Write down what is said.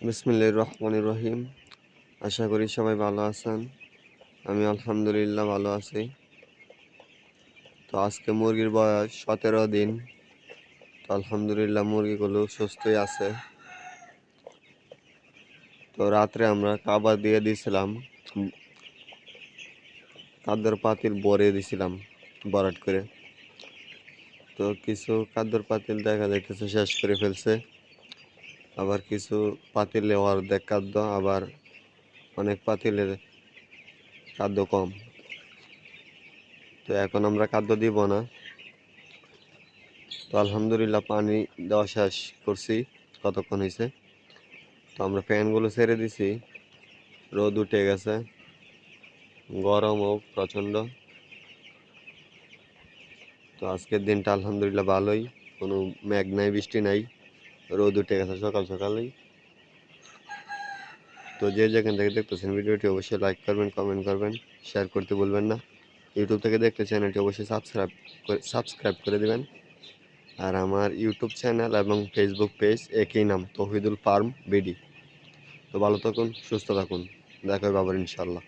বিসমিল্লাহির রহমানির রহিম। আশা করি সবাই ভালো আছেন। আমি আলহামদুলিল্লাহ ভালো আছি। তো আজকে মুরগির বয়স 17 দিন। তো আলহামদুলিল্লাহ মুরগিগুলো সুস্থই আছে। তো রাত্রে আমরা খাবার দিয়ে দিয়েছিলাম, খাদ্যর পাতিল ভরে দিছিলাম ভরাট করে। তো কিছু খাদ্যর পাতিল দেখা যাইতেছে শেষ করে ফেলছে, আবার কিছু পাতিলে অর্ধেক খাদ্য, আবার অনেক পাতিলের খাদ্য কম। তো এখন আমরা খাদ্য দিব না। তো আলহামদুলিল্লাহ পানি দেওয়া শেষ করছি, কতক্ষণ হয়েছে। তো আমরা ফ্যানগুলো ছেড়ে দিছি, রোদ উঠে গেছে, গরমও প্রচণ্ড। তো আজকের দিনটা আলহামদুলিল্লাহ ভালোই, কোনো মেঘ নাই, বৃষ্টি নাই, রোদ উঠে গেছে সকাল সকালেই। তো যে যেখান থেকে দেখতেছেন ভিডিওটি অবশ্যই লাইক করবেন, কমেন্ট করবেন, শেয়ার করতে ভুলবেন না। ইউটিউব থেকে দেখতে চ্যানেলটি অবশ্যই সাবস্ক্রাইব করে দেবেন। আর আমার ইউটিউব চ্যানেল এবং ফেসবুক পেজ একই নাম, তৌহিদুল ফার্ম বিডি। তো ভালো থাকুন, সুস্থ থাকুন, দেখা হবে আবার ইনশাল্লাহ।